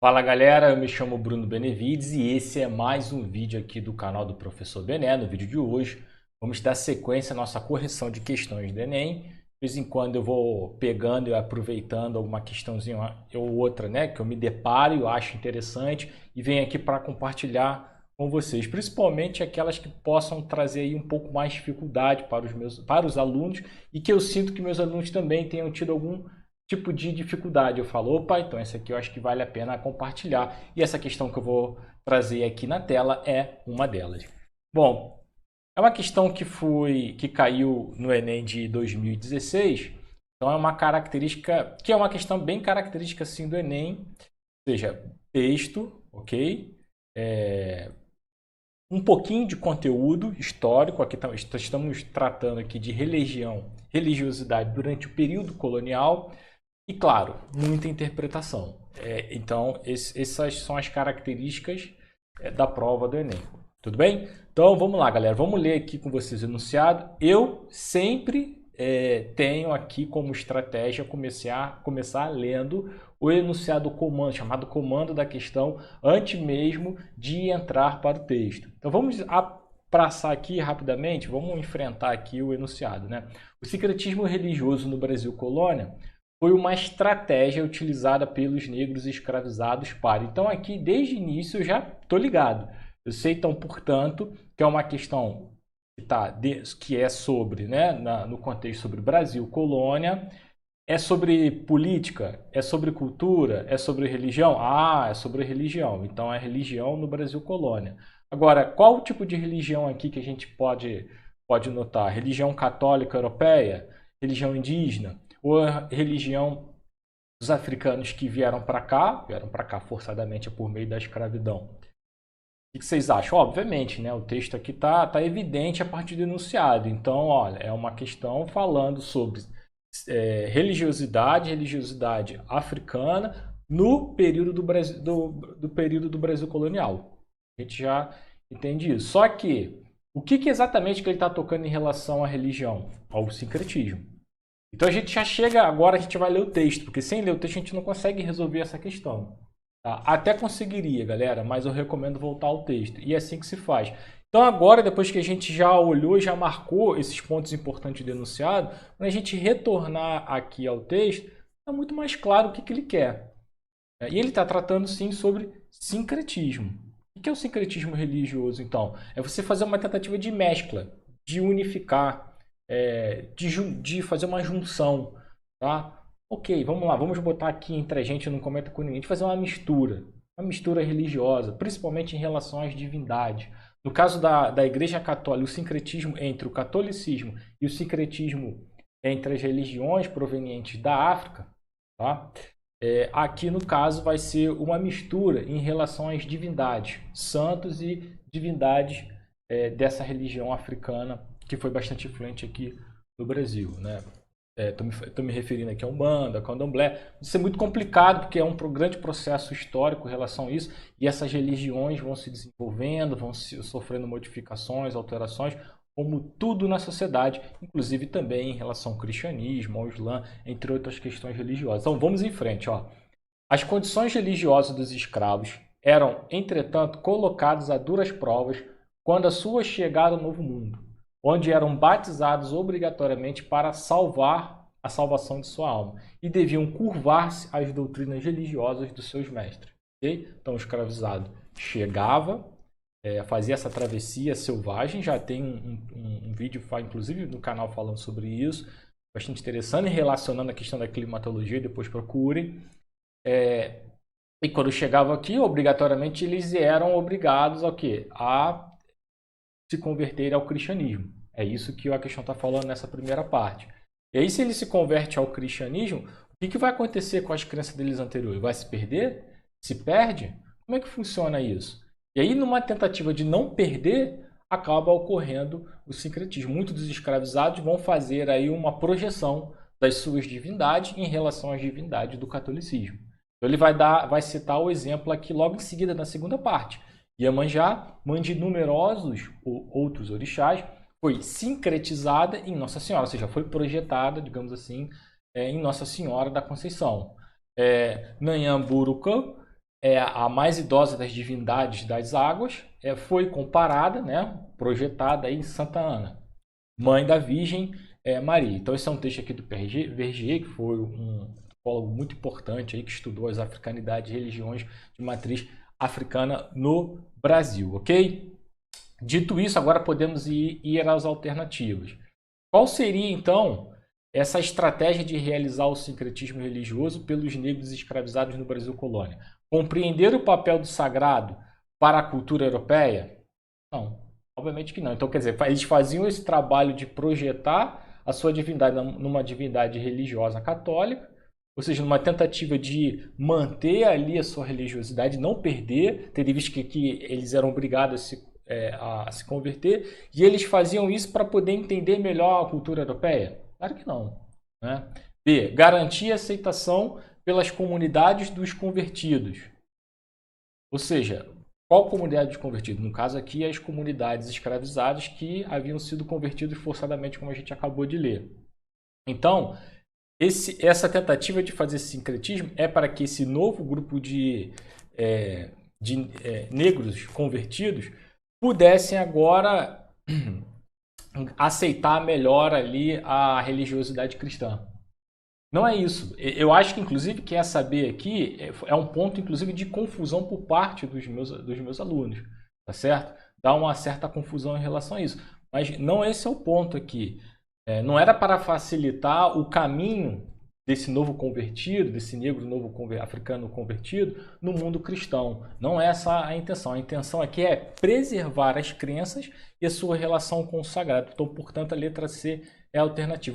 Fala galera, eu me chamo Bruno Benevides e esse é mais um vídeo aqui do canal do Professor Bené. No vídeo de hoje vamos dar sequência à nossa correção de questões do Enem. De vez em quando eu vou pegando e aproveitando alguma questãozinha ou outra, né, que eu me deparo e eu acho interessante e venho aqui para compartilhar com vocês, principalmente aquelas que possam trazer aí um pouco mais de dificuldade para os alunos e que eu sinto que meus alunos também tenham tido algum tipo de dificuldade. Eu falo, opa, então essa aqui eu acho que vale a pena compartilhar. E essa questão que eu vou trazer aqui na tela é uma delas. Bom, é uma questão que caiu no Enem de 2016. Então é uma característica, que é uma questão bem característica assim do Enem, ou seja, texto, ok? Um pouquinho de conteúdo histórico, aqui estamos tratando aqui de religiosidade durante o período colonial, e claro, muita interpretação. Então, essas são as características da prova do Enem. Tudo bem? Então, vamos lá, galera. Vamos ler aqui com vocês o enunciado. Eu sempre tenho aqui como estratégia começar lendo o enunciado comando, chamado comando da questão, antes mesmo de entrar para o texto. Então, vamos passar aqui rapidamente, vamos enfrentar aqui o enunciado, né? O sincretismo religioso no Brasil colônia foi uma estratégia utilizada pelos negros escravizados para. Então aqui, desde o início, eu já estou ligado. Eu sei, então, portanto, que é uma questão que é sobre, né, no contexto sobre Brasil, colônia, é sobre política, é sobre cultura, é sobre religião? Ah, é sobre religião. Então é religião no Brasil colônia. Agora, qual o tipo de religião aqui que a gente pode notar? Religião católica europeia? Religião indígena? Ou a religião dos africanos que vieram para cá forçadamente por meio da escravidão? O que vocês acham? Obviamente, né? O texto aqui tá evidente a partir do enunciado. Então, olha, é uma questão falando sobre religiosidade africana no período do Brasil, do período do Brasil colonial. A gente já entende isso. Só que, o que exatamente que ele está tocando em relação à religião? Ao sincretismo. Então a gente já chega, agora a gente vai ler o texto, porque sem ler o texto a gente não consegue resolver essa questão. Tá? Até conseguiria, galera, mas eu recomendo voltar ao texto. E é assim que se faz. Então agora, depois que a gente já olhou, já marcou esses pontos importantes do enunciado, quando a gente retornar aqui ao texto, está muito mais claro o que ele quer. E ele está tratando sim sobre sincretismo. O que é o sincretismo religioso, então? É você fazer uma tentativa de mescla, de unificar, de fazer uma junção, tá? Ok, vamos lá, vamos botar aqui entre a gente, não comenta com ninguém, de fazer uma mistura religiosa, principalmente em relação às divindades. No caso da Igreja Católica, o sincretismo entre o catolicismo e o sincretismo entre as religiões provenientes da África, tá? Aqui no caso vai ser uma mistura em relação às divindades, santos e divindades dessa religião africana que foi bastante influente aqui no Brasil, né? Estou me referindo aqui a Umbanda, a Candomblé. Isso é muito complicado porque é um grande processo histórico em relação a isso e essas religiões vão se desenvolvendo, vão sofrendo modificações, alterações, como tudo na sociedade, inclusive também em relação ao cristianismo, ao Islã, entre outras questões religiosas. Então vamos em frente. Ó. As condições religiosas dos escravos eram, entretanto, colocadas a duras provas quando a sua chegada ao Novo Mundo, onde eram batizados obrigatoriamente para salvar a salvação de sua alma e deviam curvar-se às doutrinas religiosas dos seus mestres. Okay? Então o escravizado chegava, fazia essa travessia selvagem, já tem um vídeo, inclusive no canal falando sobre isso, bastante interessante, relacionando a questão da climatologia, depois procurem. E quando chegava aqui, obrigatoriamente eles eram obrigados ao quê? A se converter ao cristianismo. É isso que a questão está falando nessa primeira parte. E aí, se ele se converte ao cristianismo, o que vai acontecer com as crenças deles anteriores? Vai se perder? Se perde? Como é que funciona isso? E aí, numa tentativa de não perder, acaba ocorrendo o sincretismo. Muitos dos escravizados vão fazer aí uma projeção das suas divindades em relação às divindades do catolicismo. Então, ele vai citar o exemplo aqui logo em seguida, na segunda parte. Iemanjá, mãe de numerosos outros orixás, foi sincretizada em Nossa Senhora, ou seja, foi projetada, digamos assim, em Nossa Senhora da Conceição. Nanhã Buruca é a mais idosa das divindades das águas, foi comparada, né, projetada aí em Santa Ana, mãe da Virgem Maria. Então esse é um texto aqui do Verger, que foi um teólogo muito importante aí, que estudou as africanidades e religiões de matriz africana no Brasil, ok? Dito isso, agora podemos ir às alternativas. Qual seria, então, essa estratégia de realizar o sincretismo religioso pelos negros escravizados no Brasil colônia? Compreender o papel do sagrado para a cultura europeia? Não, obviamente que não. Então, quer dizer, eles faziam esse trabalho de projetar a sua divindade numa divindade religiosa católica, ou seja, numa tentativa de manter ali a sua religiosidade, não perder, tendo visto que eles eram obrigados a se converter, e eles faziam isso para poder entender melhor a cultura europeia? Claro que não. Né? B. Garantir a aceitação pelas comunidades dos convertidos. Ou seja, qual comunidade dos convertidos? No caso aqui, as comunidades escravizadas que haviam sido convertidos forçadamente, como a gente acabou de ler. Então, essa tentativa de fazer esse sincretismo é para que esse novo grupo de negros convertidos pudessem agora aceitar melhor ali a religiosidade cristã. Não é isso. Eu acho que, inclusive, quem é saber aqui é um ponto, inclusive, de confusão por parte dos meus alunos, tá certo? Dá uma certa confusão em relação a isso. Mas não esse é o ponto aqui. Não era para facilitar o caminho desse novo convertido, desse negro novo africano convertido no mundo cristão. Não é essa a intenção. A intenção aqui é preservar as crenças e a sua relação com o sagrado. Então, portanto, a letra C é a alternativa.